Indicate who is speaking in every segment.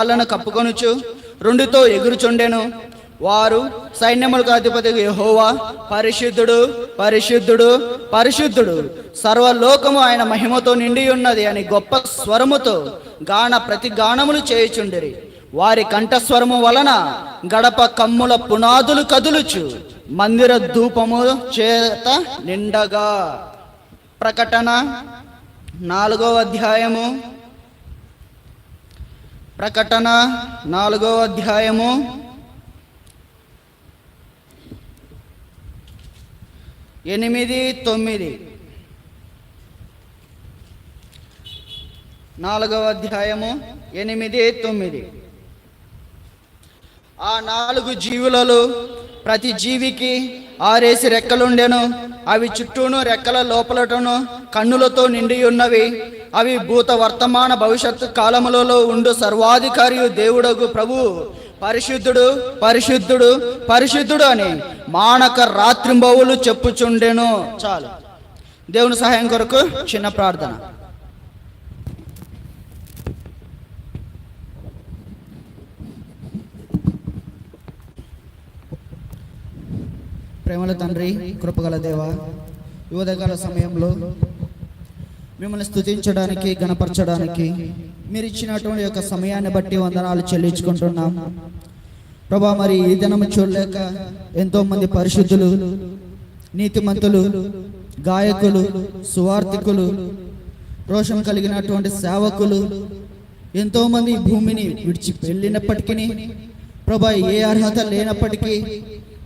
Speaker 1: కాళ్ళను కప్పుకొనుచు రెండుతో ఎగురుచుండెను. వారు సైన్యములకు అధిపతి యెహోవా పరిశుద్ధుడు పరిశుద్ధుడు పరిశుద్ధుడు, సర్వలోకము ఆయన మహిమతో నిండి ఉన్నది అని గొప్ప స్వరముతో ప్రతి గానములు చేయుచుండిరి. వారి కంఠస్వరము వలన గడప కమ్ముల పునాదులు కదులుచు మందిర ధూపము చేత నిండగా. ప్రకటన 4వ అధ్యాయము. ప్రకటన 4వ అధ్యాయము 8, 9. 4వ అధ్యాయము 8, 9. ఆ 4 జీవులలో ప్రతి జీవికి 6 రెక్కలుండెను. అవి చుట్టూను రెక్కల లోపలటను కన్నులతో నిండి ఉన్నవి. అవి భూత వర్తమాన భవిష్యత్తు కాలములలో ఉండు సర్వాధికారియు దేవుడగు ప్రభు పరిశుద్ధుడు పరిశుద్ధుడు పరిశుద్ధుడు అని మానక రాత్రింబవులు చెప్పుచుండెను. చాలు. దేవుని సహాయం కొరకు చిన్న ప్రార్థన. ప్రేమల తండ్రి, కృపగల దేవ, యువదకాల సమయంలో మిమ్మల్ని స్తుతించడానికి గణపరచడానికి మీరు ఇచ్చినటువంటి యొక్క సమయాన్ని బట్టి వందనాలు చెల్లించుకుంటున్నాం ప్రభా. మరి ఈ దినము చూడలేక ఎంతోమంది పరిశుద్ధులు, నీతిమంతులు, గాయకులు, సువార్థికులు, రోషం కలిగినటువంటి సేవకులు ఎంతోమంది భూమిని విడిచి వెళ్ళినప్పటికీ ప్రభా, ఏ అర్హత లేనప్పటికీ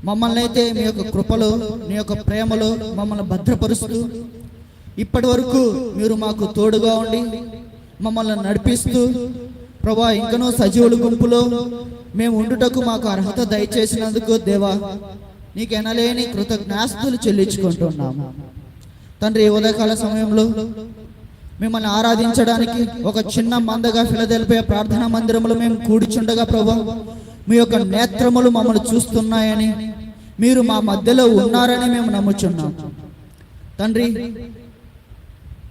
Speaker 1: మమ్మల్ని అయితే మీ యొక్క కృపలో, మీ యొక్క ప్రేమలో మమ్మల్ని భద్రపరుస్తూ ఇప్పటి వరకు మీరు మాకు తోడుగా ఉండి మమ్మల్ని నడిపిస్తూ ప్రభా, ఇంకనూ సజీవుల గుంపులో మేము ఉండుటకు మాకు అర్హత దయచేసినందుకు దేవా నీకు ఎనలేని కృతజ్ఞాస్తులు చెల్లించుకుంటున్నాము తండ్రి. ఉదయకాల సమయంలో మిమ్మల్ని ఆరాధించడానికి ఒక చిన్న మందగా ఫిలదెల్ఫియా ప్రార్థనా మందిరంలో మేము కూర్చుండగా ప్రభా, మీ యొక్క నేత్రములు మమ్మల్ని చూస్తున్నాయని, మీరు మా మధ్యలో ఉన్నారని మేము నమ్ముచున్నాం తండ్రి.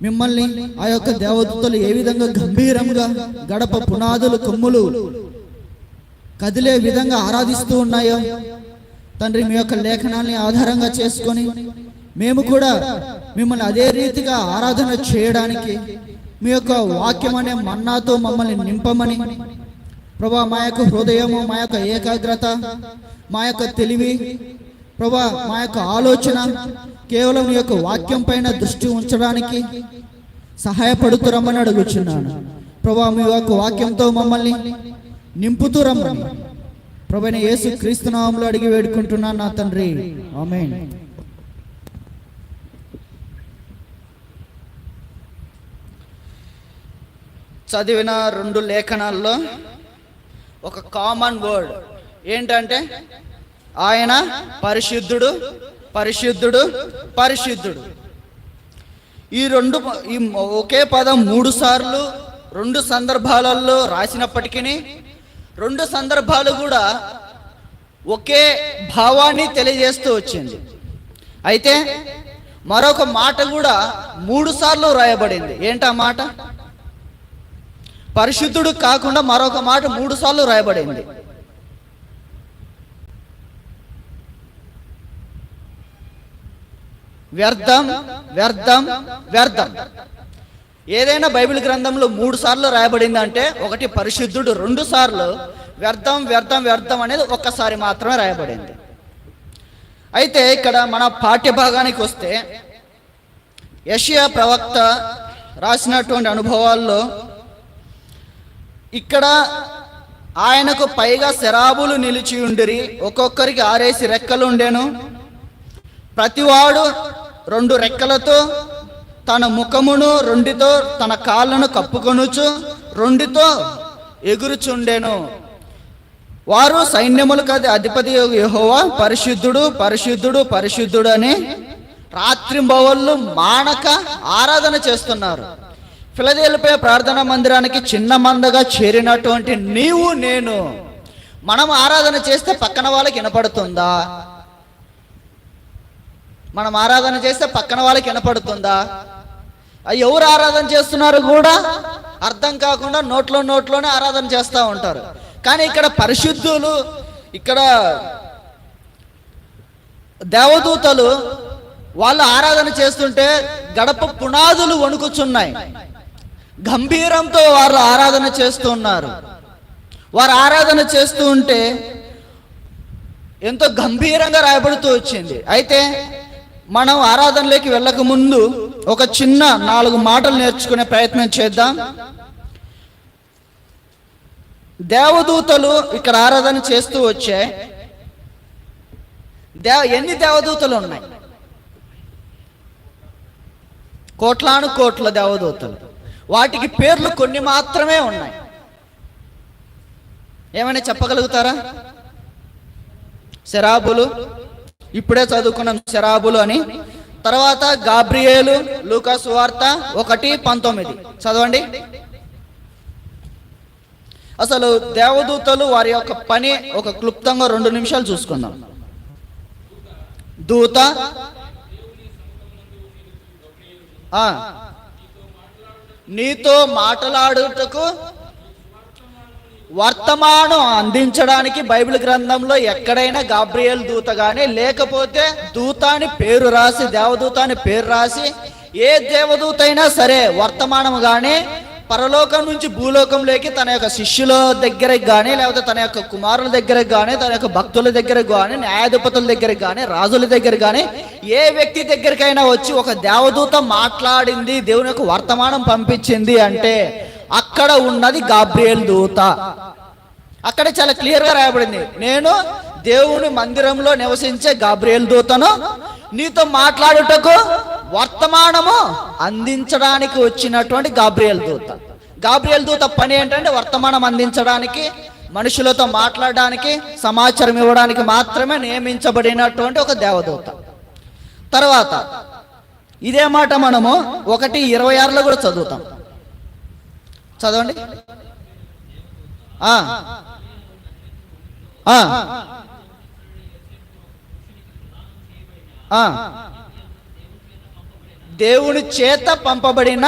Speaker 1: మిమ్మల్ని ఆ యొక్క దేవదూతలు ఏ విధంగా గంభీరంగా గడప పునాదులు కొమ్ములు కదిలే విధంగా ఆరాధిస్తూ ఉన్నాయో తండ్రి, మీ యొక్క లేఖనాన్ని ఆధారంగా చేసుకొని మేము కూడా మిమ్మల్ని అదే రీతిగా ఆరాధన చేయడానికి మీ యొక్క వాక్యం అనే మన్నాతో మమ్మల్ని నింపమని ప్రభా, మా యొక్క హృదయము, మా యొక్క ఏకాగ్రత, మా యొక్క తెలివి ప్రభా, మా యొక్క ఆలోచన కేవలం ఈ యొక్క వాక్యం పైన దృష్టి ఉంచడానికి సహాయపడుతురమ్మని అడుగుచున్నాను ప్రభా. మీ యొక్క వాక్యంతో మమ్మల్ని నింపుతూ రమ్మని ప్రభువైన యేసు క్రీస్తు నామములో అడిగి వేడుకుంటున్నాను నా తండ్రి, ఆమేన్. చదివిన 2 లేఖనాల్లో ఒక కామన్ వర్డ్ ఏంటంటే ఆయన పరిశుద్ధుడు పరిశుద్ధుడు పరిశుద్ధుడు. ఈ ఒకే పదం 3 సార్లు 2 సందర్భాలలో రాసినప్పటికీ 2 సందర్భాలు కూడా ఒకే భావాన్ని తెలియజేస్తూ వచ్చింది. అయితే మరొక మాట కూడా 3 సార్లు రాయబడింది. ఏంటా మాట? పరిశుద్ధుడు కాకుండా మరొక మాట 3 సార్లు రాయబడింది. వ్యర్థం వ్యర్థం వ్యర్థం. ఏదైనా బైబిల్ గ్రంథంలో 3 సార్లు రాయబడింది అంటే ఒకటి పరిశుద్ధుడు, 2 సార్లు వ్యర్థం వ్యర్థం వ్యర్థం అనేది ఒక్కసారి మాత్రమే రాయబడింది. అయితే ఇక్కడ మన పాఠ్య భాగానికి వస్తే యెషయా ప్రవక్త రాసినటువంటి అనుభవాల్లో ఇక్కడ ఆయనకు పైగా శరాబులు నిలిచి ఉండిరి, ఒక్కొక్కరికి 6 రెక్కలు ఉండెను. ప్రతివాడు 2 రెక్కలతో తన ముఖమును 2తో తన కాళ్ళను కప్పుకొనుచు 2తో ఎగురుచుండెను. వారు సైన్యములకు అధిపతి యెహోవా పరిశుద్ధుడు పరిశుద్ధుడు పరిశుద్ధుడు అని రాత్రింబవళ్ళు మానక ఆరాధన చేస్తున్నారు. ఫిలదెల్ఫియా ప్రార్థనా మందిరానికి చిన్న మందగా చేరినటువంటి నీవు నేను మనం ఆరాధన చేస్తే పక్కన వాళ్ళకి వినపడుతుందా? మనం ఆరాధన చేస్తే పక్కన వాళ్ళకి వినపడుతుందా? ఎవరు ఆరాధన చేస్తున్నారు కూడా అర్థం కాకుండా నోట్లోనే ఆరాధన చేస్తూ ఉంటారు. కానీ ఇక్కడ పరిశుద్ధులు, ఇక్కడ దేవదూతలు వాళ్ళు ఆరాధన చేస్తుంటే గడప పునాదులు వణుకుచున్నాయి. గంభీరంతో వారు ఆరాధన చేస్తూ ఉన్నారు. వారు ఆరాధన చేస్తూ ఉంటే ఎంతో గంభీరంగా రాయబడుతూ వచ్చింది. అయితే మనం ఆరాధనలోకి వెళ్ళక ముందు ఒక చిన్న 4 మాటలు నేర్చుకునే ప్రయత్నం చేద్దాం. దేవదూతలు ఇక్కడ ఆరాధన చేస్తూ వచ్చే ఎన్ని దేవదూతలు ఉన్నాయి? కోట్లాను కోట్ల దేవదూతలు. వాటికి పేర్లు కొన్ని మాత్రమే ఉన్నాయి. ఏమైనా చెప్పగలుగుతారా? సెరాబులు, ఇప్పుడే చదువుకున్నాం సెరాబులు అని. తర్వాత గాబ్రియేలు, లూకా సువార్త 1:19 చదవండి. అసలు దేవదూతలు వారి యొక్క పని ఒక క్లుప్తంగా 2 నిమిషాలు చూసుకుందాం. దూత నీతో మాట్లాడుటకు వర్తమానం అందించడానికి బైబిల్ గ్రంథంలో ఎక్కడైనా గాబ్రియేల్ దూత గాని, లేకపోతే దూత అని పేరు రాసి, దేవదూత అని పేరు రాసి, ఏ దేవదూత అయినా సరే వర్తమానం గాని పరలోకం నుంచి భూలోకంలోకి తన యొక్క శిష్యుల దగ్గరకు కానీ, లేకపోతే తన యొక్క కుమారుల దగ్గరకు కానీ, తన యొక్క భక్తుల దగ్గరకు కానీ, న్యాయాధిపతుల దగ్గరకు కానీ, రాజుల దగ్గర కానీ, ఏ వ్యక్తి దగ్గరికైనా వచ్చి ఒక దేవదూత మాట్లాడింది, దేవుని యొక్క వర్తమానం పంపించింది అంటే అక్కడ ఉన్నది గాబ్రియేల్ దూత. అక్కడ చాలా క్లియర్గా రాయబడింది, నేను దేవుని మందిరంలో నివసించే గాబ్రియేల్ దూతను, నీతో మాట్లాడుటకు వర్తమానము అందించడానికి వచ్చినటువంటి గాబ్రియేల్ దూత. గాబ్రియేల్ దూత పని ఏంటంటే వర్తమానం అందించడానికి, మనుషులతో మాట్లాడడానికి, సమాచారం ఇవ్వడానికి మాత్రమే నియమించబడినటువంటి ఒక దేవదూత. తర్వాత ఇదే మాట మనము 1:26లో కూడా చదువుతాం. చదవండి. దేవుని చేత పంపబడిన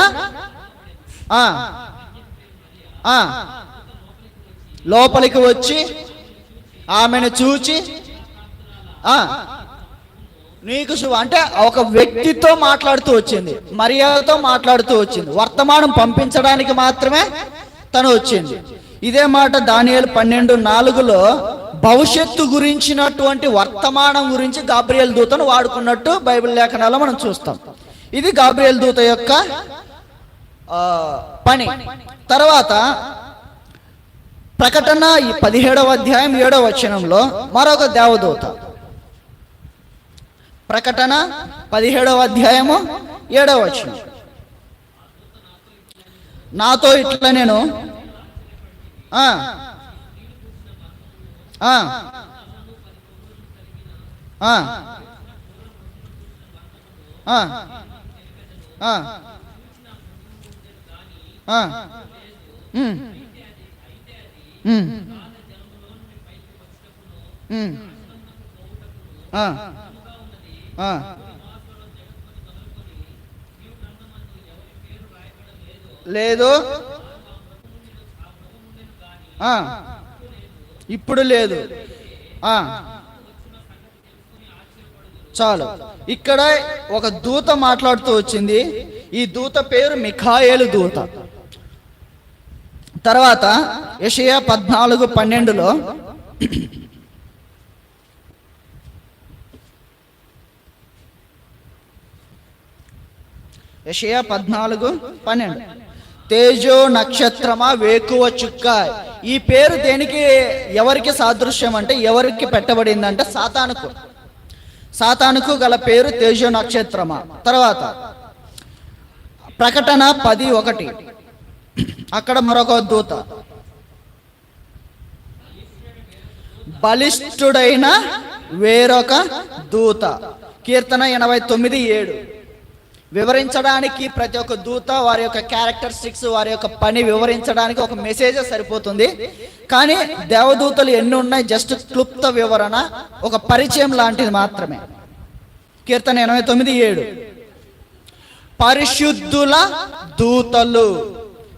Speaker 1: లోపలికి వచ్చి ఆమెను చూచి నీకు అంటే ఒక వ్యక్తితో మాట్లాడుతూ వచ్చింది, మరియతో మాట్లాడుతూ వచ్చింది, వర్తమానం పంపించడానికి మాత్రమే తను వచ్చింది. ఇదే మాట దానియేలు 12:4లో భవిష్యత్తు గురించినటువంటి వర్తమానం గురించి గాబ్రియేల్ దూతను వాడుకున్నట్టు బైబిల్ లేఖనాల్లో మనం చూస్తాం. ఇది గాబ్రియేల్ దూత యొక్క పని. తర్వాత ప్రకటన 17వ అధ్యాయం 7వ వచనంలో మరొక దేవదూత. ప్రకటన 17వ అధ్యాయము 7వ వచనం, నాతో ఇట్లా నేను లేదు, ఇప్పుడు లేదు. చాలు. ఇక్కడ ఒక దూత మాట్లాడుతూ వచ్చింది. ఈ దూత పేరు మిఖాయేలు దూత. తర్వాత యెషయా 14:12లో యెషయా 14:12 తేజో నక్షత్రమా వేకువ చుక్క. ఈ పేరు దేనికి, ఎవరికి సాదృశ్యం అంటే, ఎవరికి పెట్టబడిందంటే సాతానుకు గల పేరు తేజో నక్షత్రమా. తర్వాత ప్రకటన 10:1 అక్కడ మరొక దూత, బలిష్ఠుడైన వేరొక దూత. కీర్తన 89:7 వివరించడానికి ప్రతి ఒక్క దూత వారి యొక్క క్యారెక్టరిస్టిక్స్, వారి యొక్క పని వివరించడానికి ఒక మెసేజ్ సరిపోతుంది. కానీ దేవదూతలు ఎన్ని ఉన్నాయి, జస్ట్ క్లుప్త వివరణ, ఒక పరిచయం లాంటిది మాత్రమే. కీర్తన 89:7 పరిశుద్ధుల దూతలు.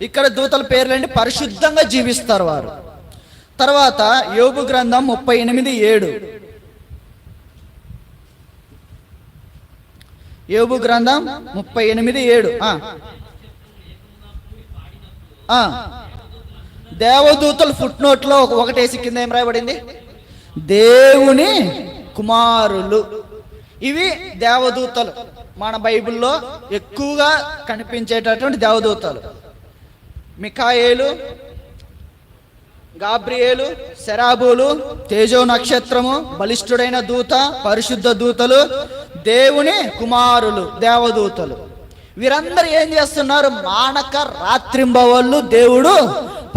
Speaker 1: ఇక్కడ దూతల పేర్లేంటి? పరిశుద్ధంగా జీవిస్తారు వారు. తర్వాత యోబు గ్రంథం 38:7. యోబు గ్రంథం 38:7. దేవదూతలు ఫుట్ నోట్లో ఒకటేసి కింద ఏం రాయబడింది? దేవుని కుమారులు. ఇవి దేవదూతలు. మన బైబిల్లో ఎక్కువగా కనిపించేటటువంటి దేవదూతలు మిఖాయేలు, గాబ్రియేలు, సెరాబులు, తేజో నక్షత్రము, బలిష్ఠుడైన దూత, పరిశుద్ధ దూతలు, దేవుని కుమారులు, దేవదూతలు. వీరందరూ ఏం చేస్తున్నారు? మానక రాత్రింబవళ్ళు దేవుడు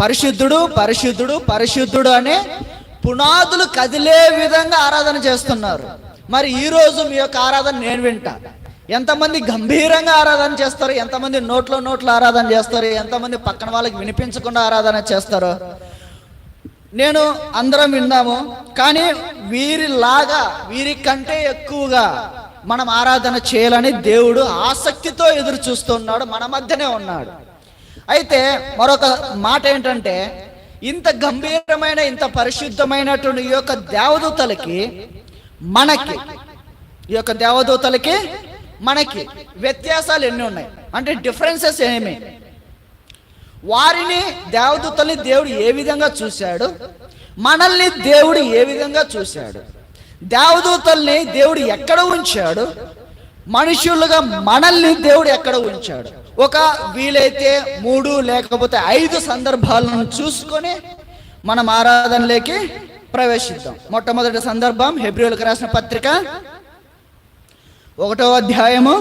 Speaker 1: పరిశుద్ధుడు పరిశుద్ధుడు పరిశుద్ధుడు అనే పునాదులు కదిలే విధంగా ఆరాధన చేస్తున్నారు. మరి ఈరోజు మీ యొక్క ఆరాధన నేను వింటా. ఎంతమంది గంభీరంగా ఆరాధన చేస్తారు, ఎంతమంది నోట్లో ఆరాధన చేస్తారు, ఎంతమంది పక్కన వాళ్ళకి వినిపించకుండా ఆరాధన చేస్తారు. నేను అందరం విన్నాము, కానీ వీరికంటే ఎక్కువగా మనం ఆరాధన చేయాలని దేవుడు ఆసక్తితో ఎదురు చూస్తున్నాడు, మన మధ్యనే ఉన్నాడు. అయితే మరొక మాట ఏంటంటే, ఇంత గంభీరమైన ఇంత పరిశుద్ధమైనటువంటి ఈ యొక్క దేవదూతలకి మనకి వ్యత్యాసాలు ఎన్ని ఉన్నాయి అంటే, డిఫరెన్సెస్ ఏమి? వారిని దేవదూతల్ని దేవుడు ఏ విధంగా చూశాడు, మనల్ని దేవుడు ఏ విధంగా చూశాడు, దేవదూతల్ని దేవుడు ఎక్కడ ఉంచాడు, మనుషులుగా మనల్ని దేవుడు ఎక్కడ ఉంచాడు. ఒక వీలైతే 3 లేకపోతే 5 సందర్భాలను చూసుకొని మనం ఆరాధనలోకి ప్రవేశిద్దాం. మొట్టమొదటి సందర్భం హెబ్రీయులకు రాసిన పత్రిక 1వ అధ్యాయము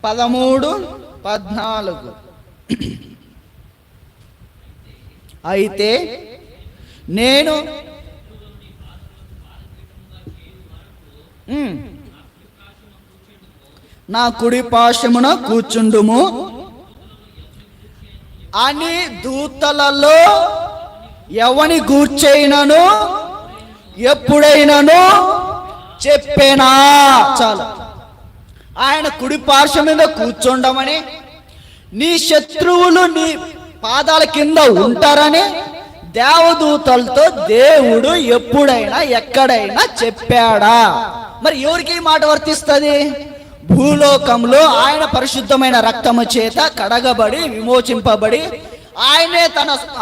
Speaker 1: 13-14. అయితే నేను నా కుడి పార్శ్వమున కూర్చుండుము అని దూతలలో ఎవని గూర్చైనను ఎప్పుడైనాను చెప్పేనా. చాలు. ఆయన కుడి పార్శ్వం మీద కూర్చోండమని, నీ శత్రువులు నీ పాదాల కింద ఉంటారని దేవదూతలతో దేవుడు ఎప్పుడైనా ఎక్కడైనా చెప్పాడా? మరి ఎవరికి ఈ మాట వర్తిస్తుంది? భూలోకంలో ఆయన పరిశుద్ధమైన రక్తము చేత కడగబడి విమోచింపబడి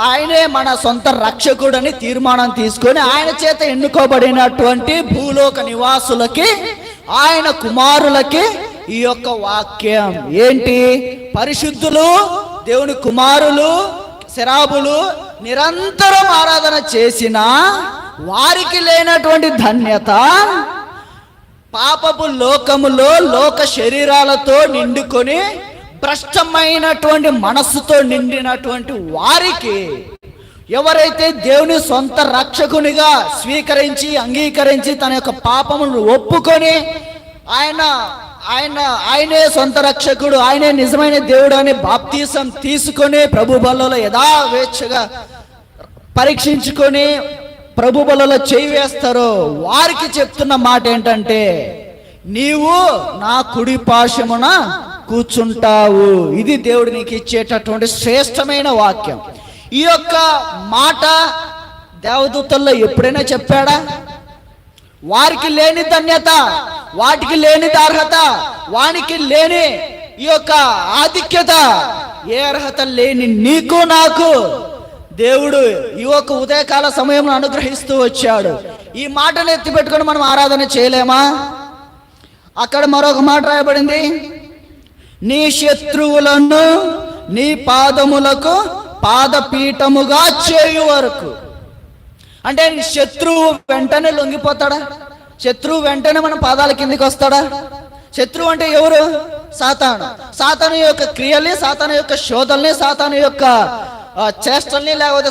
Speaker 1: ఆయనే మన సొంత రక్షకుడని తీర్మానం తీసుకొని ఆయన చేత ఎన్నుకోబడినటువంటి భూలోక నివాసులకి, ఆయన కుమారులకి ఈ యొక్క వాక్యం ఏంటి? పరిశుద్ధులు, దేవుని కుమారులు, శరాబులు నిరంతరం ఆరాధన చేసిన వారికి లేనటువంటి ధన్యత, పాపపు లోకములో లోక శరీరాలతో నిండుకొని భ్రష్టమైనటువంటి మనస్సుతో నిండినటువంటి వారికి, ఎవరైతే దేవుని సొంత రక్షకునిగా స్వీకరించి అంగీకరించి తన యొక్క పాపములను ఒప్పుకొని ఆయనే సొంత రక్షకుడు, ఆయనే నిజమైన దేవుడు అని బాప్తీసం తీసుకొని ప్రభు బలలో యథావేచ్ఛగా పరీక్షించుకొని ప్రభు బలలో చేయి వేస్తారో వారికి చెప్తున్న మాట ఏంటంటే, నీవు నా కుడి పార్శ్వమున కూర్చుంటావు. ఇది దేవుడు నీకు ఇచ్చేటటువంటి శ్రేష్టమైన వాక్యం. ఈ యొక్క మాట దేవదూతల్లో ఎప్పుడైనా చెప్పాడా? వారికి లేని ధన్యత, వాటికి లేని అర్హత, వానికి లేని ఈ యొక్క ఆధిక్యత, ఏ అర్హత లేని నీకు నాకు దేవుడు ఈ యొక్క ఉదయకాల సమయంలో అనుగ్రహిస్తూ వచ్చాడు. ఈ మాటను ఎత్తిపెట్టుకొని మనం ఆరాధన చేయలేమా? అక్కడ మరొక మాట రాయబడింది, నీ శత్రువులను నీ పాదములకు పాదపీఠముగా చేయు వరకు. అంటే శత్రువు వెంటనే లొంగిపోతాడా? శత్రువు వెంటనే మన పాదాల కిందికి వస్తాడా? శత్రువు అంటే ఎవరు? సాతాను. సాతాను యొక్క క్రియల్ని, సాతాను యొక్క శోధల్ని, సాతాను యొక్క చేష్టల్ని, లేకపోతే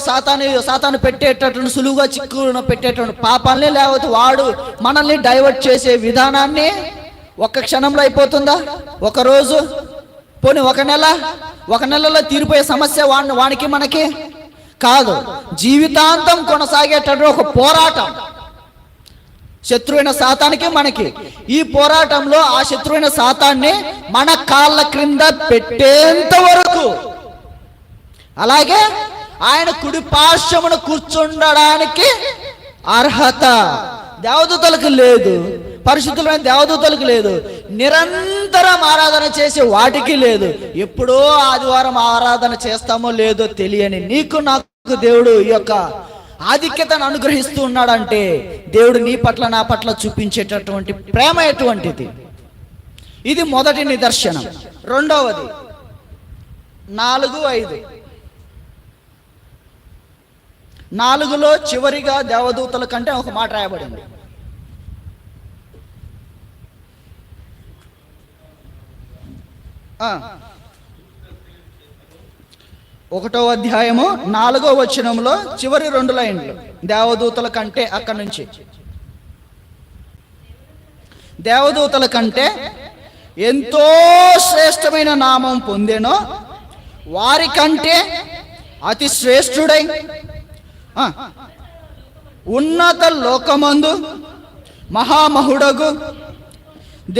Speaker 1: సాతాను పెట్టేటటువంటి సులువుగా చిక్కును పెట్టేటువంటి పాపాలని, లేకపోతే వాడు మనల్ని డైవర్ట్ చేసే విధానాన్ని ఒక క్షణంలో అయిపోతుందా? ఒక రోజు, పోనీ ఒక నెలలో తీరిపోయే సమస్య వానికి మనకి కాదు. జీవితాంతం కొనసాగేటటువంటి ఒక పోరాటం. శత్రువైన సాతానికి మనకి. ఈ పోరాటంలో ఆ శత్రువైన సాతాన్ని మన కాళ్ళ క్రింద పెట్టేంత వరకు, అలాగే ఆయన కుడి పార్శ్వమున కూర్చుండడానికి అర్హత దేవదూతలకు లేదు, పరిశుద్ధులైన దేవదూతలకు లేదు, నిరంతరం ఆరాధన చేసే వాటికి లేదు. ఎప్పుడో ఆదివారం ఆరాధన చేస్తామో లేదో తెలియని నీకు నాకు దేవుడు ఈ యొక్క ఆధిక్యతను అనుగ్రహిస్తూ ఉన్నాడంటే దేవుడు నీ పట్ల నా పట్ల చూపించేటటువంటి ప్రేమ ఎటువంటిది. ఇది మొదటి నిదర్శనం. రెండవది 4:5. 4లో చివరిగా దేవదూతల కంటే ఒక మాట రాయబడింది. ఒకటో అధ్యాయము 4వ వచనంలో చివరి 2 లైన్లు దేవదూతల కంటే, అక్కడి నుంచి దేవదూతల కంటే ఎంతో శ్రేష్టమైన నామం పొందెనో వారికంటే అతి శ్రేష్ఠుడై ఉన్నత లోకమందు మహామహుడగు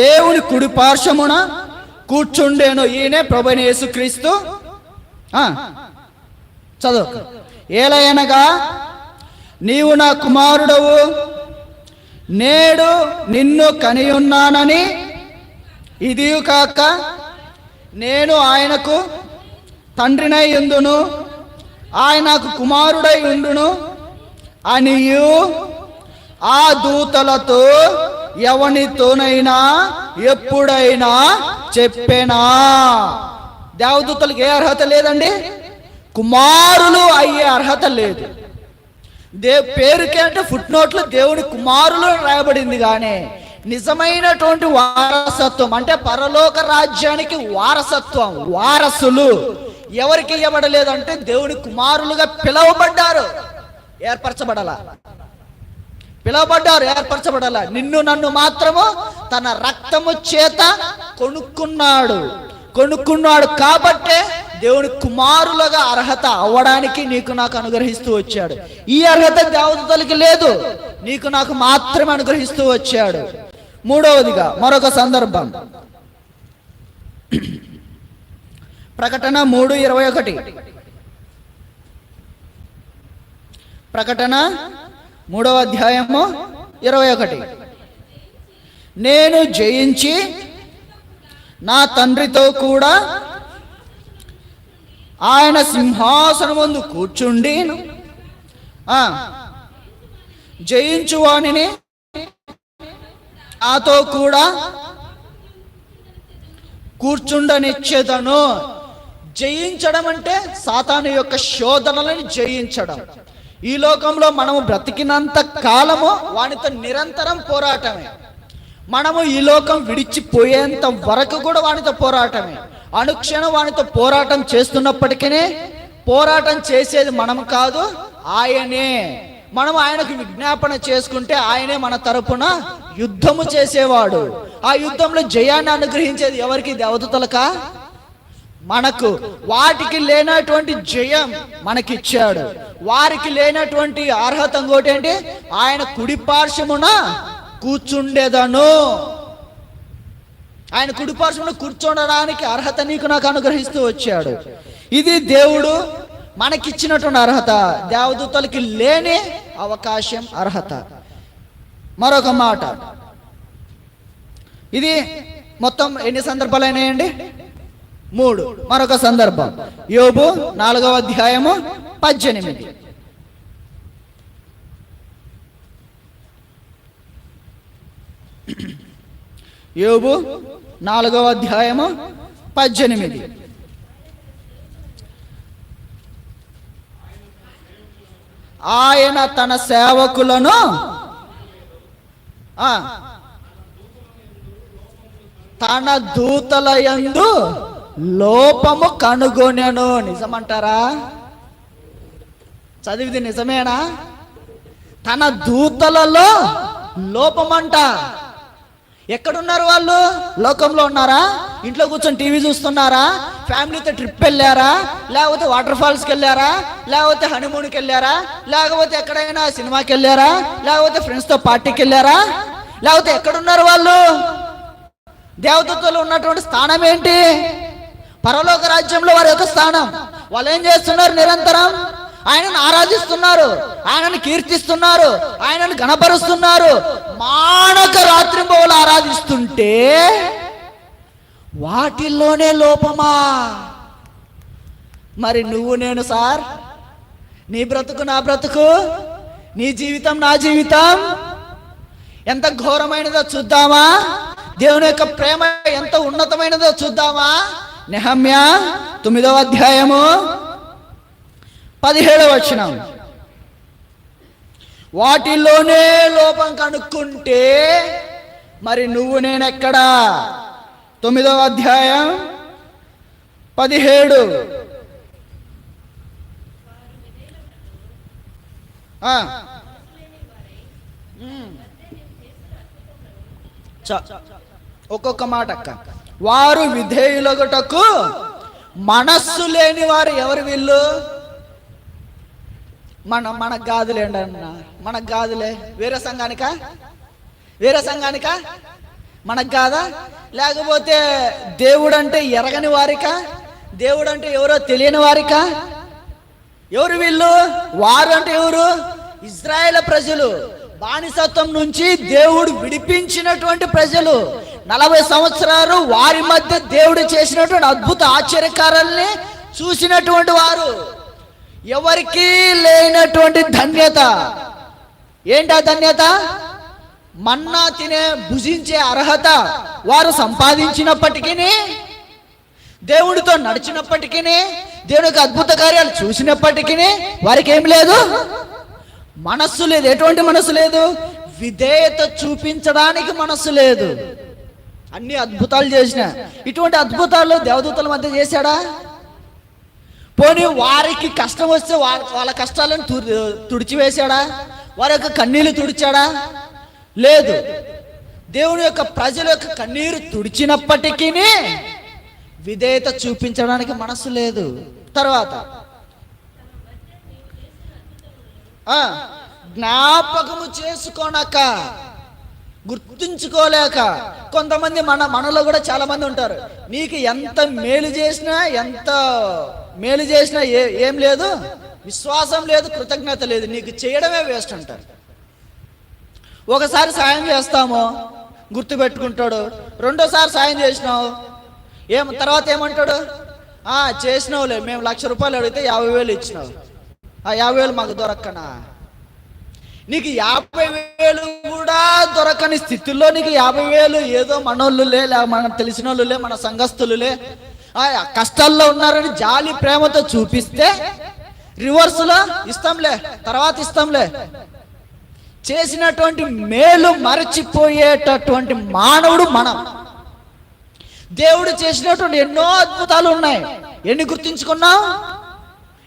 Speaker 1: దేవుని కుడి పార్శ్వమున కూర్చుండేను. ఈయనే ప్రభువైన యేసుక్రీస్తు. చదువు. ఏలయనగా నీవు నా కుమారుడవు, నేడు నిన్ను కనియున్నానని, ఇది కాక నేను ఆయనకు తండ్రినై ఉండును, ఆయనకు కుమారుడై ఉండును అనియు ఆ దూతలతో ఎవనితోనైనా ఎప్పుడైనా చెప్పేనా. దేవదూతలకు ఏ అర్హత లేదండి, కుమారులు అయ్యే అర్హత లేదు. పేరుకే అంటే ఫుట్ నోట్లో దేవుని కుమారులు రాయబడింది, కానీ నిజమైనటువంటి వారసత్వం అంటే పరలోక రాజ్యానికి వారసత్వం, వారసులు ఎవరికి ఇవ్వబడలేదంటే దేవుని కుమారులుగా పిలువబడ్డారు, ఏర్పరచబడాల. నిన్ను నన్ను మాత్రము తన రక్తము చేత కొనుక్కున్నాడు కాబట్టే దేవుని కుమారులుగా అర్హత అవ్వడానికి నీకు నాకు అనుగ్రహిస్తూ వచ్చాడు. ఈ అర్హత దేవదూతలకి లేదు, నీకు నాకు మాత్రమే అనుగ్రహిస్తూ వచ్చాడు. మూడవదిగా మరొక సందర్భం, ప్రకటన 3:21. ప్రకటన 3వ అధ్యాయము 21. నేను జయించి నా తండ్రితో కూడా ఆయన సింహాసనం ముందు కూర్చుండి జయించువానిని నాతో కూడా కూర్చుండనిచ్చేదను. జయించడం అంటే సాతాను యొక్క శోధనలను జయించడం. ఈ లోకంలో మనము బ్రతికినంత కాలము వానితో నిరంతరం పోరాటమే. మనము ఈ లోకం విడిచిపోయేంత వరకు కూడా వానితో పోరాటమే. అనుక్షణం వానితో పోరాటం చేస్తున్నప్పటికీ పోరాటం చేసేది మనం కాదు, ఆయనే. మనం ఆయనకు విజ్ఞాపన చేసుకుంటే ఆయనే మన తరపున యుద్ధము చేసేవాడు. ఆ యుద్ధంలో జయాన్ని అనుగ్రహించేది ఎవరికి? దేవదూతలకా? మనకు. వాటికి లేనటువంటి జయం మనకిచ్చాడు. వారికి లేనటువంటి అర్హత ఇంకోటి ఏంటి? ఆయన కుడి పార్శ్వమున కూర్చుండేదను. ఆయన కుడి పార్శ్వమున కూర్చోడానికి అర్హత నీకు నాకు అనుగ్రహిస్తూ వచ్చాడు. ఇది దేవుడు మనకిచ్చినటువంటి అర్హత, దేవదూతలకి లేని అవకాశం, అర్హత. మరొక మాట, ఇది మొత్తం ఎన్ని సందర్భాలు అయినాయండి? 3. మరొక సందర్భం యోబు 4వ అధ్యాయము 18. యోబు 4వ అధ్యాయము 18. ఆయన తన సేవకులను తన దూతల యందు లోపము కనుగొనెను. నిజమంటారా? చదివిది నిజమేనా? తన దూతలలో లోపమంట. ఎక్కడున్నారు వాళ్ళు? లోకంలో ఉన్నారా? ఇంట్లో కూర్చొని టీవీ చూస్తున్నారా? ఫ్యామిలీతో ట్రిప్ వెళ్ళారా, లేకపోతే వాటర్ ఫాల్స్కి వెళ్ళారా, లేకపోతే హనీమూన్కి వెళ్ళారా, లేకపోతే ఎక్కడైనా సినిమాకి వెళ్ళారా, లేకపోతే ఫ్రెండ్స్తో పార్టీకి వెళ్ళారా, లేకపోతే ఎక్కడున్నారు వాళ్ళు? దేవదూతలు ఉన్నటువంటి స్థానం ఏంటి? పరలోక రాజ్యంలో వారి యొక్క స్థానం. వాళ్ళు ఏం చేస్తున్నారు? నిరంతరం ఆయనను ఆరాధిస్తున్నారు, ఆయనను కీర్తిస్తున్నారు, ఆయనను గణపరుస్తున్నారు. మానక రాత్రింబవలు ఆరాధిస్తుంటే వాటిల్లోనే లోపమా? మరి నువ్వు నేను సార్, నీ బ్రతుకు నా బ్రతుకు, నీ జీవితం నా జీవితం ఎంత ఘోరమైనదో చూద్దామా? దేవుని యొక్క ప్రేమ ఎంత ఉన్నతమైనదో చూద్దామా? నెహమ్యా 9వ అధ్యాయము 17వ వచనం. వాటిల్లోనే లోపం కనుక్కుంటే మరి నువ్వు నేనెక్కడా? 9వ అధ్యాయం 17. ఒక్కొక్క మాట అక్క. వారు విధేయులగుటకు మనస్సు లేని వారు ఎవరు వీళ్ళు? మనకు కాదులేండి అన్న, మనకు కాదులే. వేరే సంఘానికా? మనకు కాదా? లేకపోతే దేవుడు అంటే ఎరగని వారికా? దేవుడు అంటే ఎవరో తెలియని వారికా? ఎవరు వీళ్ళు? వారు అంటే ఎవరు? ఇజ్రాయేల్ ప్రజలు, బానిసత్వం నుంచి దేవుడు విడిపించినటువంటి ప్రజలు. 40 సంవత్సరాలు వారి మధ్య దేవుడు చేసినటువంటి అద్భుత ఆశ్చర్యకారాల్ని చూసినటువంటి వారు. ఎవరికీ లేనటువంటి ధన్యత ఏంటి? ఆ ధన్యత మన్నా తినే భుజించే అర్హత వారు సంపాదించినప్పటికీ, దేవుడితో నడిచినప్పటికీ, దేవునికి అద్భుత కార్యాలు చూసినప్పటికీ వారికి ఏం లేదు? మనస్సు లేదు. ఎటువంటి మనస్సు లేదు? విధేయత చూపించడానికి మనస్సు లేదు. అన్ని అద్భుతాలు చేసిన, ఇటువంటి అద్భుతాలు దేవదూతల మధ్య చేశాడా? పోనీ వారికి కష్టం వస్తే వాళ్ళ కష్టాలను తుడిచివేశాడా? వారి యొక్క కన్నీళ్లు తుడిచాడా? లేదు. దేవుని యొక్క ప్రజల యొక్క కన్నీరు తుడిచినప్పటికీ విధేయత చూపించడానికి మనస్సు లేదు. తర్వాత జ్ఞాపకము చేసుకోనక, గుర్తుంచుకోలేక. కొంతమంది మనలో కూడా చాలా మంది ఉంటారు. నీకు ఎంత మేలు చేసినా ఏం లేదు, విశ్వాసం లేదు, కృతజ్ఞత లేదు, నీకు చేయడమే వేస్ట్ అంటారు. ఒకసారి సాయం చేస్తాము, గుర్తుపెట్టుకుంటాడు. రెండోసారి సాయం చేసినావు, తర్వాత ఏమంటాడు? చేసినావులే, మేము 1,00,000 రూపాయలు అడిగితే 50,000 ఇచ్చినావు, ఆ 50,000 మాకు దొరక్కనా? నీకు 50,000 కూడా దొరకని స్థితిలో నీకు 50,000 ఏదో మనోళ్ళులే, మనకు తెలిసిన వాళ్ళులే, మన సంఘస్థులులే కష్టాల్లో ఉన్నారని జాలి ప్రేమతో చూపిస్తే రివర్స్లో తర్వాత ఇస్తాంలే. చేసినటువంటి మేలు మరచిపోయేటటువంటి మానవుడు మనం. దేవుడు చేసినటువంటి ఎన్నో అద్భుతాలు ఉన్నాయి. ఎన్ని గుర్తుంచుకున్నావు?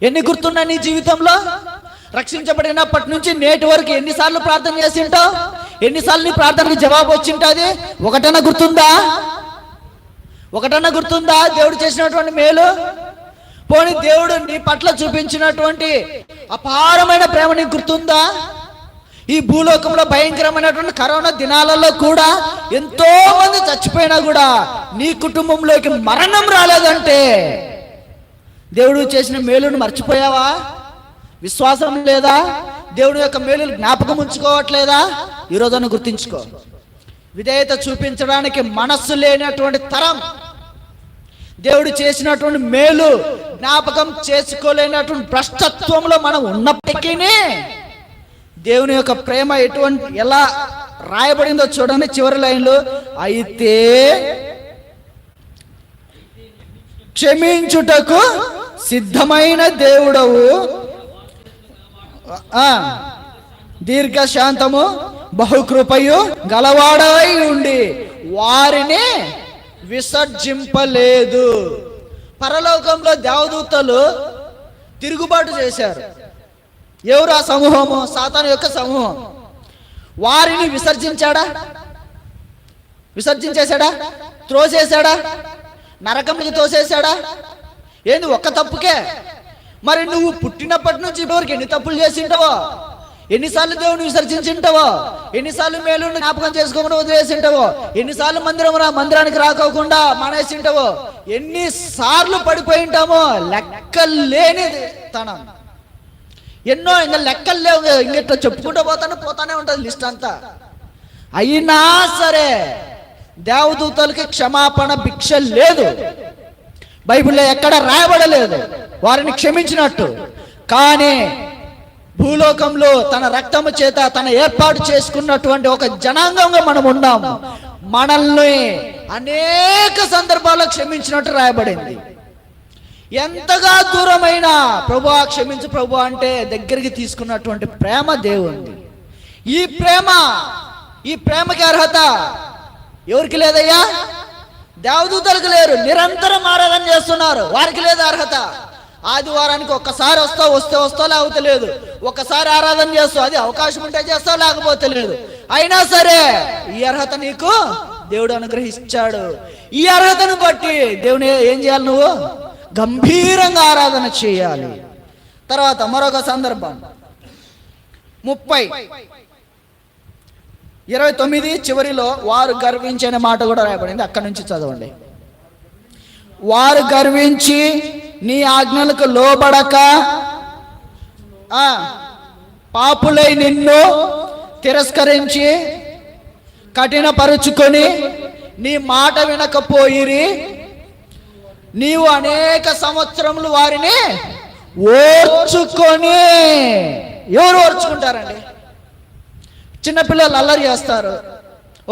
Speaker 1: ఎన్ని గుర్తున్నాయి నీ జీవితంలో? రక్షించబడినప్పటి నుంచి నేటి వరకు ఎన్నిసార్లు ప్రార్థన చేసి ఉంటావు? ఎన్నిసార్లు నీ ప్రార్థనకి జవాబు వచ్చింటుంది? ఒకటన్నా గుర్తుందా దేవుడు చేసినటువంటి మేలు? పోనీ దేవుడు నీ పట్ల చూపించినటువంటి అపారమైన ప్రేమ నీకు గుర్తుందా? ఈ భూలోకంలో భయంకరమైనటువంటి కరోనా దినాలలో కూడా ఎంతో మంది చచ్చిపోయినా కూడా నీ కుటుంబంలోకి మరణం రాలేదంటే దేవుడు చేసిన మేలును మర్చిపోయావా? విశ్వాసం లేదా? దేవుని యొక్క మేలులు జ్ఞాపకం ఉంచుకోవట్లేదా? ఈరోజు గుర్తించుకో. విధేయత చూపించడానికి మనస్సు లేనటువంటి తరం, దేవుడు చేసినటువంటి మేలు జ్ఞాపకం చేసుకోలేనటువంటి భ్రష్టత్వంలో మనం ఉన్నప్పటికీ దేవుని యొక్క ప్రేమ ఎలా రాయబడిందో చూడండి. చివరి లైన్లో, అయితే క్షమించుటకు సిద్ధమైన దేవుడవు, దీర్ఘశాంతము బహుకృపయు గలవాడై ఉండి వారిని విసర్జింపలేదు. పరలోకంలో దేవదూతలు తిరుగుబాటు చేశారు. ఎవరు ఆ సమూహము? సాతాను యొక్క సమూహం. వారిని విసర్జించేశాడా? త్రోసేశాడా? నరకంకి తోసేశాడా? ఏంది ఒక్క తప్పుకే? మరి నువ్వు పుట్టినప్పటి నుంచి ఇప్పటివరకు ఎన్ని తప్పులు చేసి ఉంటావో, ఎన్నిసార్లు దేవుని విసర్జించింటావో, ఎన్నిసార్లు మేలు జ్ఞాపకం చేసుకోకుండా వదిలేసింటావో, ఎన్నిసార్లు మందిరానికి రాకోకుండా మానేసింటావో, ఎన్నిసార్లు పడిపోయి ఉంటామో, లెక్కలేని తనం. ఎన్నో ఇంకా లెక్కలు లేవు. ఇంకెట్లా చెప్పుకుంటూ పోతానే ఉంటుంది లిస్ట్ అంతా. అయినా సరే దేవదూతలకి క్షమాపణ భిక్ష లేదు. బైబిల్లో ఎక్కడ రాయబడలేదు వారిని క్షమించినట్టు. కానీ భూలోకంలో తన రక్తము చేత తన ఏర్పాటు చేసుకున్నటువంటి ఒక జనాంగంగా మనం ఉన్నాము. మనల్ని అనేక సందర్భాల్లో క్షమించినట్టు రాయబడింది. ఎంతగా దూరమైనా ప్రభువా క్షమించు ప్రభు అంటే దగ్గరికి తీసుకున్నటువంటి ప్రేమ దేవుంది. ఈ ప్రేమకి అర్హత ఎవరికి లేదయ్యా? దేవదూతలకు లేరు. నిరంతరం ఆరాధన చేస్తున్నారు, వారికి లేదు అర్హత. ఆదివారానికి ఒక్కసారి వస్తావు లేకపోతే లేదు. ఒక్కసారి ఆరాధన చేస్తావు, అది అవకాశం ఉంటే చేస్తావు, లేకపోతే లేదు. అయినా సరే ఈ అర్హత నీకు దేవుడు అనుగ్రహించాడు. ఈ అర్హతను బట్టి దేవుని ఏం చేయాలి? నువ్వు గంభీరంగా ఆరాధన చేయాలి. తర్వాత మరొక సందర్భం 30:29 చివరిలో వారు గర్వించిన మాట కూడా రాయబడింది. అక్కడి నుంచి చదవండి. వారు గర్వించి నీ ఆజ్ఞలకు లోబడక పాపులై నిన్ను తిరస్కరించి కఠినపరుచుకొని నీ మాట వినకపోయిరి. నీవు అనేక సంవత్సరములు వారిని ఓర్చుకొని. ఎవరు ఓర్చుకుంటారండి? చిన్నపిల్లలు అల్లరి చేస్తారు.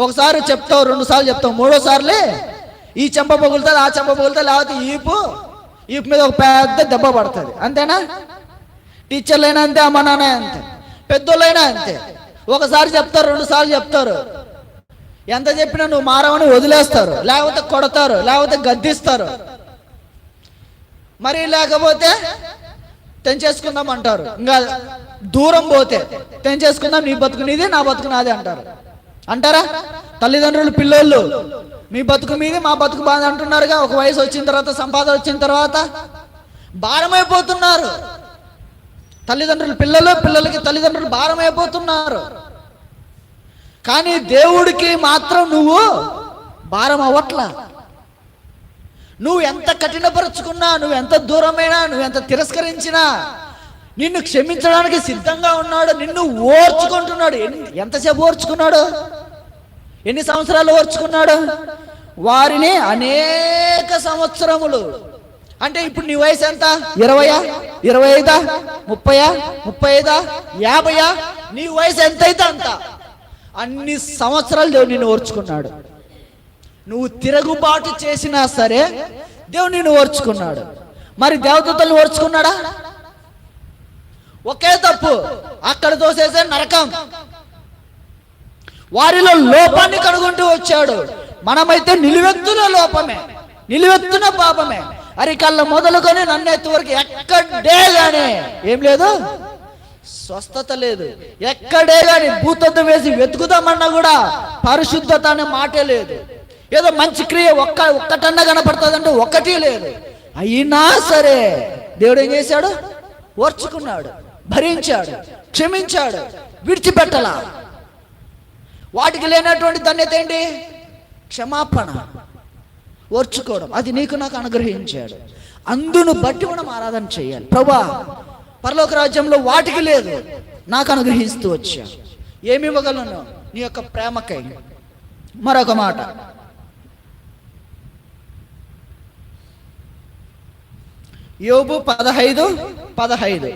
Speaker 1: ఒకసారి చెప్తావు, 2 సార్లు చెప్తావు, 3వ సార్లే ఈ చెంప పగులుతుంది, ఆ చెంప పగులుతుంది, లేకపోతే ఈపు మీద ఒక పెద్ద దెబ్బ పడుతుంది. అంతేనా? టీచర్లైనా అంతే, అమ్మ నాన్న అంతే, పెద్దోళ్ళైనా అంతే. ఒకసారి చెప్తారు, 2 సార్లు చెప్తారు, ఎంత చెప్పినా నువ్వు మారవని వదిలేస్తారు, లేకపోతే కొడతారు, లేకపోతే గద్దిస్తారు. మరి లేకపోతే తెంచేసుకుందాం అంటారు. ఇంకా దూరం పోతే తెంచేసుకుందాం, నీ బతుకు నీది, నా బతుకు నాది అంటారా? తల్లిదండ్రులు పిల్లోళ్ళు మీ బతుకు మీది, మా బతుకు బాధ అంటున్నారుగా. ఒక వయసు వచ్చిన తర్వాత, సంపాదన వచ్చిన తర్వాత భారమైపోతున్నారు. తల్లిదండ్రులు పిల్లలకి తల్లిదండ్రులు భారమైపోతున్నారు. కానీ దేవుడికి మాత్రం నువ్వు భారం అవ్వట్లా. నువ్వు ఎంత కఠినపరుచుకున్నా, నువ్వు ఎంత దూరమైనా, నువ్వు ఎంత తిరస్కరించినా నిన్ను క్షమించడానికి సిద్ధంగా ఉన్నాడు. నిన్ను ఓర్చుకుంటున్నాడు. ఎంతసేపు ఓర్చుకున్నాడు? ఎన్ని సంవత్సరాలు ఓర్చుకున్నాడు? వారిని అనేక సంవత్సరములు. అంటే ఇప్పుడు నీ వయసు ఎంత? 20, 25, 30, 35, 50? నీ వయసు ఎంతైతే అంత, అన్ని సంవత్సరాలు దేవుడు నిన్ను ఓర్చుకున్నాడు. నువ్వు తిరుగుబాటు చేసినా సరే దేవుడు నిన్ను ఓర్చుకున్నాడు. మరి దేవదూతలను ఓర్చుకున్నాడా? ఒకే తప్పు, అక్కడ తోసేసే నరకం. వారిలో లోపాన్ని కనుగొంటూ వచ్చాడు. మనమైతే నిలువెత్తున లోపమే, నిలువెత్తున పాపమే. అరికళ్ళ మొదలుకొని నన్నెత్తు వరకు ఎక్కడే గాని ఏం లేదు, స్వస్థత లేదు. ఎక్కడే గాని భూతత్వం వేసి వెతుకుదామన్నా కూడా పరిశుద్ధత అనే మాటే లేదు. ఏదో మంచి క్రియ ఒక్కటన్నా కనపడుతుందంటే ఒక్కటి లేదు. అయినా సరే దేవుడు ఏం చేశాడు? ఓర్చుకున్నాడు, భరించాడు, క్షమించాడు, విడిచిపెట్టలా. వాటికి లేనటువంటి ధన్యత ఏంటి? క్షమాపణ, ఓర్చుకోవడం. అది నీకు నాకు అనుగ్రహించాడు. అందును బట్టి మనం ఆరాధన చేయాలి. ప్రభువా, పరలోక రాజ్యంలో వాటికి లేదు, నాకు అనుగ్రహిస్తూ వచ్చా. ఏమి ఇవ్వగలను? నీ యొక్క ప్రేమకై. మరొక మాట, యోబు 15:15.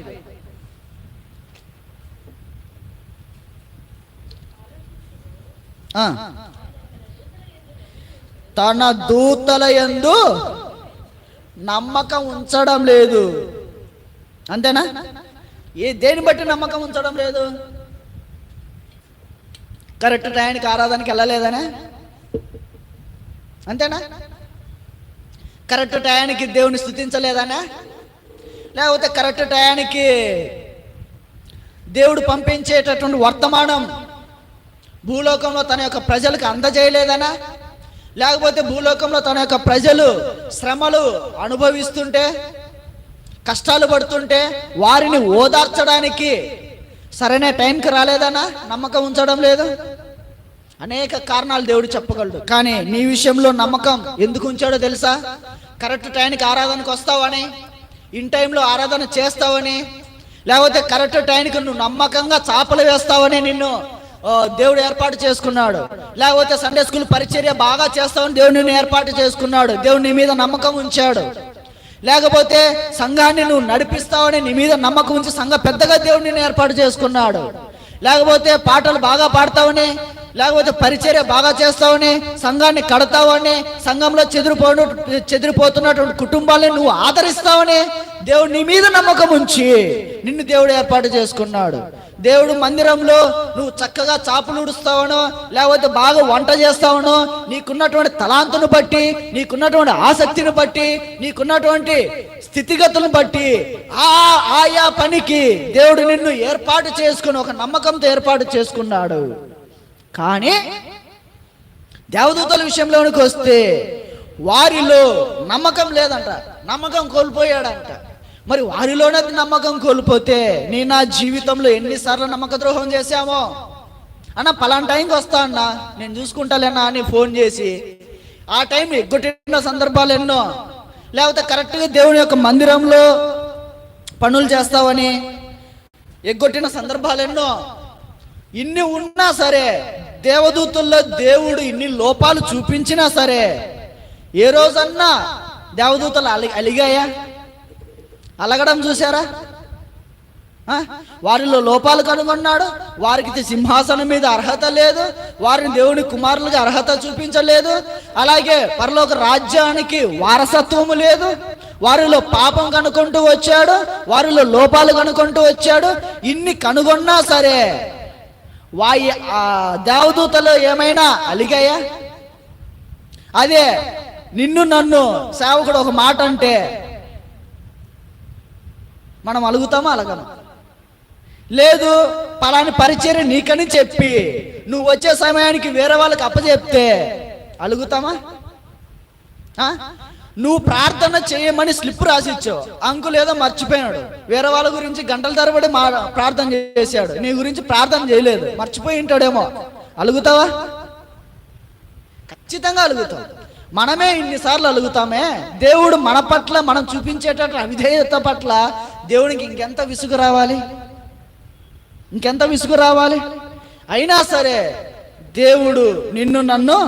Speaker 1: తన దూతల యందు నమ్మకం ఉంచడం లేదు. అంతేనా? దేని బట్టి నమ్మకం ఉంచడం లేదు? కరెక్ట్ టైంకి ఆరాధనకి వెళ్ళలేదనే? అంతేనా? కరెక్ట్ టయానికి దేవుని స్తుతించలేదనా? లేకపోతే కరెక్ట్ టయానికి దేవుడు పంపించేటటువంటి వర్తమానం భూలోకంలో తన యొక్క ప్రజలకు అందజేయలేదనా? లేకపోతే భూలోకంలో తన యొక్క ప్రజలు శ్రమలు అనుభవిస్తుంటే, కష్టాలు పడుతుంటే వారిని ఓదార్చడానికి సరైన టైంకి రాలేదనా? నమ్మకం ఉంచడం లేదు. అనేక కారణాలు దేవుడు చెప్పగలడు. కానీ నీ విషయంలో నమ్మకం ఎందుకు ఉంచాడో తెలుసా? కరెక్ట్ టైంకి ఆరాధనకు వస్తావని, ఇన్ టైంలో ఆరాధన చేస్తావని, లేకపోతే కరెక్ట్ టైంకి నువ్వు నమ్మకంగా చాపలు వేస్తావని నిన్ను దేవుడు ఏర్పాటు చేసుకున్నాడు. లేకపోతే సండే స్కూల్ పరిచర్య బాగా చేస్తావని దేవుడు నిన్ను ఏర్పాటు చేసుకున్నాడు. దేవుడు నీ మీద నమ్మకం ఉంచాడు. లేకపోతే సంఘాన్ని నువ్వు నడిపిస్తావని నీ మీద నమ్మకం ఉంచి సంఘ పెద్దగా దేవుడు నిన్ను ఏర్పాటు చేసుకున్నాడు. లేకపోతే పాటలు బాగా పాడతావని, లేకపోతే పరిచర్య బాగా చేస్తావని, సంఘాన్ని కడతావని, సంఘంలో చెదిరిపోతున్నటువంటి కుటుంబాలని నువ్వు ఆదరిస్తావని దేవుడు నీ మీద నమ్మకం ఉంచి నిన్ను దేవుడు ఏర్పాటు చేసుకున్నాడు. దేవుడు మందిరంలో నువ్వు చక్కగా చాపులు ఉడుస్తావనో, లేకపోతే బాగా వంట చేస్తావనో, నీకున్నటువంటి తలాంతును బట్టి, నీకున్నటువంటి ఆసక్తిని బట్టి, నీకున్నటువంటి స్థితిగతులను బట్టి ఆయా పనికి దేవుడు నిన్ను ఏర్పాటు చేసుకుని ఒక నమ్మకంతో ఏర్పాటు చేసుకున్నాడు. కానీ దేవదూతల విషయంలోనికి వస్తే వారిలో నమ్మకం లేదంట, నమ్మకం కోల్పోయాడంట. మరి వారిలోనే నమ్మకం కోల్పోతే నా జీవితంలో ఎన్నిసార్లు నమ్మక ద్రోహం చేశామో అన్న, పలానా టైంకి వస్తా అన్నా, నేను చూసుకుంటాలేనా అని ఫోన్ చేసి ఆ టైం ఎగ్గొట్టిన సందర్భాలు ఎన్నో. లేకపోతే కరెక్ట్గా దేవుని యొక్క మందిరంలో పనులు చేస్తావని ఎగ్గొట్టిన సందర్భాలు ఎన్నో. ఇన్ని ఉన్నా సరే, దేవదూతుల్లో దేవుడు ఇన్ని లోపాలు చూపించినా సరే, ఏ రోజన్నా దేవదూతలు అలిగాయా? అలగడం చూసారా? వారిలో లోపాలు కనుగొన్నాడు. వారికి సింహాసనం మీద అర్హత లేదు, వారిని దేవుని కుమారులుగా అర్హత చూపించలేదు. అలాగే పరలోక రాజ్యానికి వారసత్వము లేదు. వారిలో పాపం కనుక్కుంటూ వచ్చాడు, వారిలో లోపాలు కనుక్కుంటూ వచ్చాడు. ఇన్ని కనుగొన్నా సరే దేవదూతలు ఏమైనా అలిగాయా? అదే నిన్ను నన్ను సేవకుడు ఒక మాట అంటే మనం అలుగుతామా? అలగము. లేదు, పలాని పరిచర్య నీకని చెప్పి నువ్వు వచ్చే సమయానికి వేరే వాళ్ళకి అప్పచెప్తే అలుగుతామా? నువ్వు ప్రార్థన చేయమని స్లిప్ రాసిచ్చావు, అంకుల్ ఏదో మర్చిపోయినాడు, వేరే వాళ్ళ గురించి గంటల తరబడి ప్రార్థన చేశాడు, నీ గురించి ప్రార్థన చేయలేదు, మర్చిపోయి ఉంటాడేమో. అలుగుతావా? ఖచ్చితంగా అలుగుతావు. మనమే ఇన్నిసార్లు అలుగుతామే. దేవుడు మన పట్ల మనం చూపించేటట్టు అవిధేయత పట్ల దేవునికి ఇంకెంత విసుగు రావాలి, ఇంకెంత విసుగు రావాలి. అయినా సరే దేవుడు నిన్ను నన్ను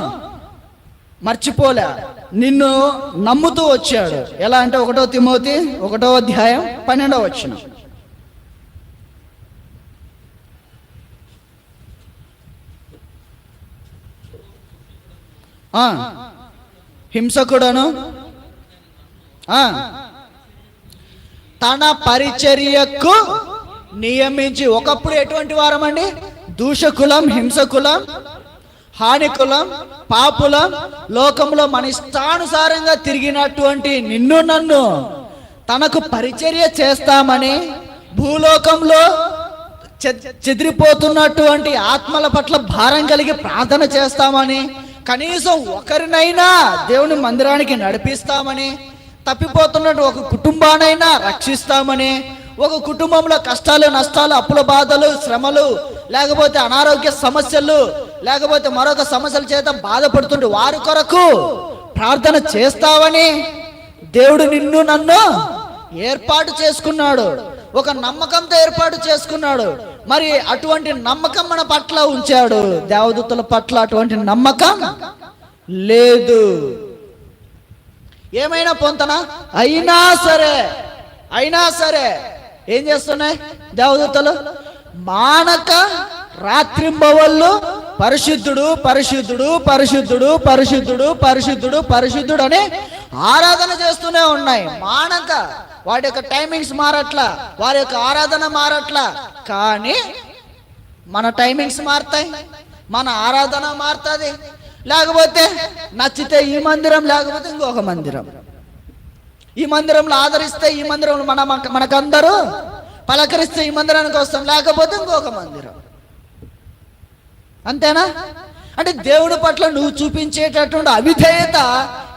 Speaker 1: మర్చిపోలే, నిన్ను నమ్ముతూ వచ్చాడు. ఎలా అంటే 1 తిమోతి 1వ అధ్యాయం 12వ వచనం. హింసకుడను తన పరిచర్యకు నియమించి, ఒకప్పుడు ఎటువంటి వారమండి? దూషకులం, హింసకులం, హానికులం, పాపులం, లోకంలో మన ఇష్టానుసారంగా తిరిగినటువంటి నిన్ను నన్ను తనకు పరిచర్య చేస్తామని, భూలోకంలో చెదిరిపోతున్నటువంటి ఆత్మల పట్ల భారం కలిగి ప్రార్థన చేస్తామని, కనీసం ఒకరినైనా దేవుని మందిరానికి నడిపిస్తామని, తప్పిపోతున్నట్టు ఒక కుటుంబానైనా రక్షిస్తామని, ఒక కుటుంబంలో కష్టాలు, నష్టాలు, అప్పుల బాధలు, శ్రమలు, లేకపోతే అనారోగ్య సమస్యలు, లేకపోతే మరొక సమస్యల చేత బాధపడుతుంటే వారి కొరకు ప్రార్థన చేస్తావని దేవుడు నిన్ను నన్ను ఏర్పాటు చేసుకున్నాడు. ఒక నమ్మకంతో ఏర్పాటు చేసుకున్నాడు. మరి అటువంటి నమ్మకం మన పట్ల ఉంచాడు. దేవదూతల పట్ల అటువంటి నమ్మకం లేదు. ఏమైనా పొంతన అయినా సరే ఏం చేస్తున్నాయి దేవదూతలు? మానక రాత్రింబవళ్ళు పరిశుద్ధుడు పరిశుద్ధుడు పరిశుద్ధుడు పరిశుద్ధుడు పరిశుద్ధుడు పరిశుద్ధుడు అని ఆరాధన చేస్తూనే ఉన్నాయి. మానక వాటి యొక్క టైమింగ్స్ మారట్లా, వారి యొక్క ఆరాధన మారట్లా. కానీ మన టైమింగ్స్ మారుతాయి, మన ఆరాధన మారుతుంది. లేకపోతే నచ్చితే ఈ మందిరం, లేకపోతే ఇంకొక మందిరం. ఈ మందిరంలో ఆదరిస్తే ఈ మందిరంలో మనకందరూ పలకరిస్తే ఈ మందిరానికి వస్తాం, లేకపోతే ఇంకొక మందిరం. అంతేనా? అంటే దేవుని పట్ల నువ్వు చూపించేటటువంటి అవిధేయత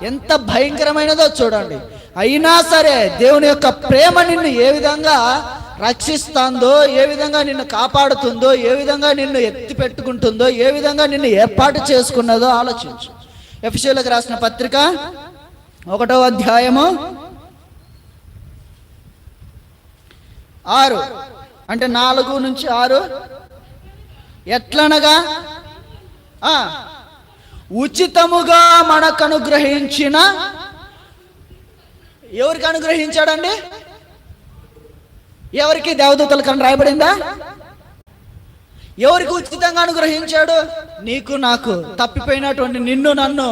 Speaker 1: ఎంత భయంకరమైనదో చూడండి. అయినా సరే దేవుని యొక్క ప్రేమ నిన్ను ఏ విధంగా రక్షిస్తుందో, ఏ విధంగా నిన్ను కాపాడుతుందో, ఏ విధంగా నిన్ను ఎత్తి పెట్టుకుంటుందో, ఏ విధంగా నిన్ను ఏర్పాటు చేసుకున్నదో ఆలోచించు. ఎఫెసీయులకు రాసిన పత్రిక 1వ అధ్యాయము 6 అంటే 4 నుంచి 6. ఎట్లనగా ఉచితముగా మనకు అనుగ్రహించిన, ఎవరికి అనుగ్రహించాడండి? ఎవరికి? దేవదూతలకు అని రాయబడిందా? ఎవరికి ఉచితంగా అనుగ్రహించాడు? నీకు నాకు, తప్పిపోయినటువంటి నిన్ను నన్ను,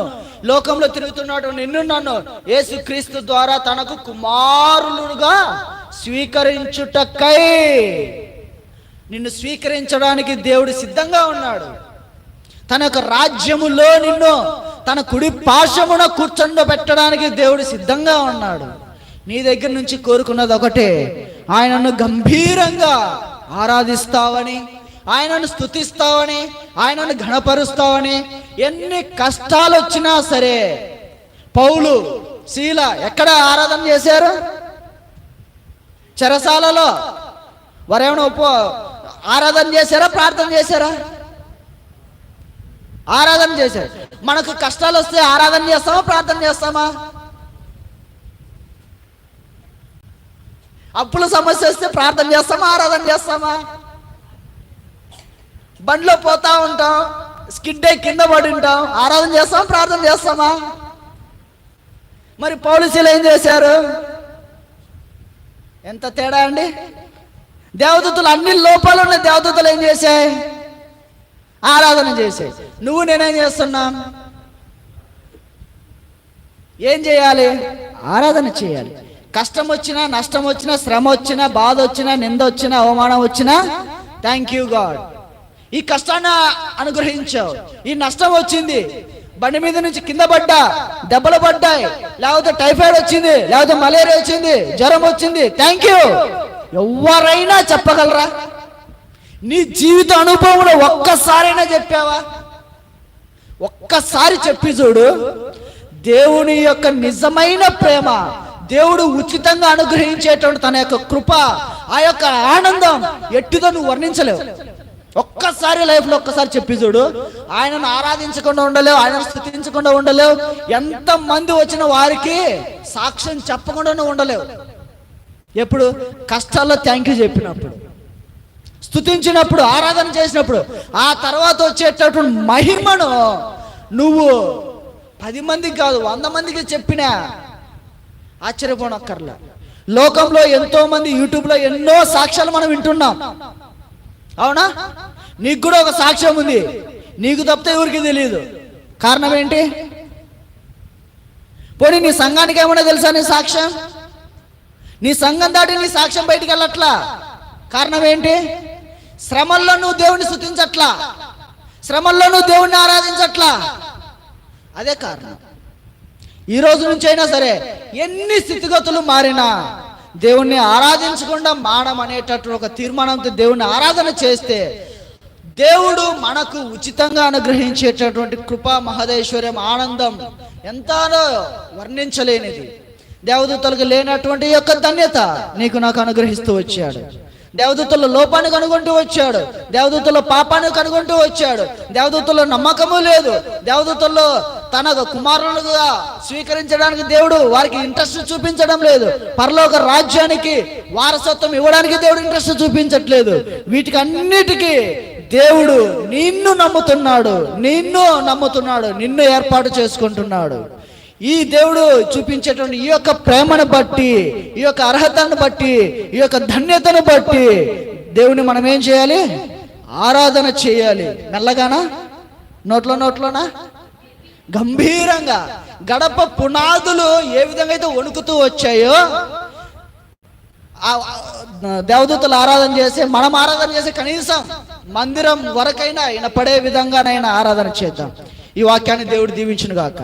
Speaker 1: లోకంలో తిరుగుతున్నటువంటి నిన్ను నన్ను యేసుక్రీస్తు ద్వారా తనకు కుమారులుగా స్వీకరించుటకై, నిన్ను స్వీకరించడానికి దేవుడు సిద్ధంగా ఉన్నాడు. తన యొక్క రాజ్యములో నిన్ను తన కుడి పాశమున కూర్చొండబెట్టడానికి దేవుడు సిద్ధంగా ఉన్నాడు. నీ దగ్గర నుంచి కోరుకున్నది ఒకటే, ఆయనను గంభీరంగా ఆరాధిస్తావని, ఆయనను స్తుతిస్తావని, ఆయనను ఘనపరుస్తావని. ఎన్ని కష్టాలు వచ్చినా సరే, పౌలు శీల ఎక్కడ ఆరాధన చేశారు? చెరసాలలో. వారేమైనా ఆరాధన చేశారా? ప్రార్థన చేశారా? ఆరాధన చేశారు. మనకు కష్టాలు వస్తే ఆరాధన చేస్తామా? ప్రార్థన చేస్తామా? అప్పుల సమస్య వస్తే ప్రార్థన చేస్తామా? ఆరాధన చేస్తామా? బండిలో పోతా ఉంటాం, స్కిడ్ అయి కింద పడి ఉంటాం, ఆరాధన చేస్తామా? ప్రార్థన చేస్తామా? మరి పోలీసులు ఏం చేశారు? ఎంత తేడా అండి! దేవదూతలు, అన్ని లోపాలు ఉన్న దేవదూతలు ఏం చేశాయి? ఆరాధన చేశాయి. నువ్వు నేనేం చేస్తున్నా? ఏం చేయాలి? ఆరాధన చేయాలి. కష్టం వచ్చినా, నష్టం వచ్చినా, శ్రమ వచ్చినా, బాధ వచ్చినా, నింద వచ్చినా, అవమానం వచ్చినా, థ్యాంక్ యూ గాడ్, ఈ కష్టాన్ని అనుగ్రహించావు. ఈ నష్టం వచ్చింది, బండి మీద నుంచి కింద పడ్డా, దెబ్బలు పడ్డాయి, లేకపోతే టైఫాయిడ్ వచ్చింది, లేకపోతే మలేరియా వచ్చింది, జ్వరం వచ్చింది, థ్యాంక్ యూ. ఎవరైనా చెప్పగలరా? నీ జీవిత అనుభవంలో ఒక్కసారైనా చెప్పావా? ఒక్కసారి చెప్పి చూడు. దేవుని యొక్క నిజమైన ప్రేమ, దేవుడు ఉచితంగా అనుగ్రహించేటువంటి తన యొక్క కృప, ఆ యొక్క ఆనందం ఎట్టిదో నువ్వు వర్ణించలేవు. ఒక్కసారి లైఫ్లో ఒక్కసారి చెప్పి చూడు. ఆయనను ఆరాధించకుండా ఉండలేవు, ఆయనను స్తుతించకుండా ఉండలేవు. ఎంత మంది వచ్చిన వారికి సాక్ష్యం చెప్పకుండా ఉండలేవు. ఎప్పుడు? కష్టాల్లో థ్యాంక్ యూ చెప్పినప్పుడు, స్తుతించినప్పుడు, ఆరాధన చేసినప్పుడు. ఆ తర్వాత వచ్చేటటువంటి మహిమను నువ్వు 10 మందికి కాదు, 100 మందికి చెప్పినా ఆశ్చర్యపోనక్కర్లా. లోకంలో ఎంతో మంది, యూట్యూబ్లో ఎన్నో సాక్ష్యాలు మనం వింటున్నాం, అవునా? నీకు కూడా ఒక సాక్ష్యం ఉంది, నీకు తప్పితే ఎవరికి తెలియదు. కారణం ఏంటి? పోనీ నీ సంఘానికి ఏమన్నా తెలుసా నీ సాక్ష్యం? నీ సంఘం దాటి నీ సాక్ష్యం బయటికి వెళ్ళట్లా. కారణం ఏంటి? శ్రమల్లో నువ్వు దేవుణ్ణి స్తుతించట్లా, శ్రమల్లో నువ్వు దేవుణ్ణి ఆరాధించట్లా. అదే కారణం. ఈ రోజు నుంచి అయినా సరే, ఎన్ని స్థితిగతులు మారినా దేవుణ్ణి ఆరాధించకుండా మానమనేటటువంటి ఒక తీర్మానంతో దేవుణ్ణి ఆరాధన చేస్తే, దేవుడు మనకు ఉచితంగా అనుగ్రహించేటటువంటి కృపా మహదేశ్వర్యం, ఆనందం ఎంతనో వర్ణించలేనిది. దేవదూతలకు లేనటువంటి యొక్క ధన్యత నీకు నాకు అనుగ్రహిస్తూ వచ్చాడు. దేవదూతల లోపాన్ని కనుగొంటూ వచ్చాడు, దేవదూతల పాపాన్ని కనుగొంటూ వచ్చాడు. దేవదూతల్లో నమ్మకము లేదు, దేవదూతల్లో తన కుమారులుగా స్వీకరించడానికి దేవుడు వారికి ఇంట్రెస్ట్ చూపించడం లేదు. పరలోక రాజ్యానికి వారసత్వం ఇవ్వడానికి దేవుడు ఇంట్రెస్ట్ చూపించట్లేదు. వీటికి అన్నిటికీ దేవుడు నిన్ను నమ్ముతున్నాడు, నిన్ను ఏర్పాటు చేసుకుంటున్నాడు. ఈ దేవుడు చూపించేటువంటి ఈ యొక్క ప్రేమను బట్టి, ఈ యొక్క అర్హతను బట్టి, ఈ యొక్క ధన్యతను బట్టి దేవుని మనం ఏం చేయాలి? ఆరాధన చేయాలి. మెల్లగానా? నోట్లోనా? గంభీరంగా. గడప పునాదులు ఏ విధంగా అయితే వణుకుతూ వచ్చాయో, దేవదూతలు ఆరాధన చేసి, మనం ఆరాధన చేసి కనీసం మందిరం వరకైనా వినపడే విధంగానైనా ఆరాధన చేద్దాం. ఈ వాక్యాన్ని దేవుడు దీవించును గాక.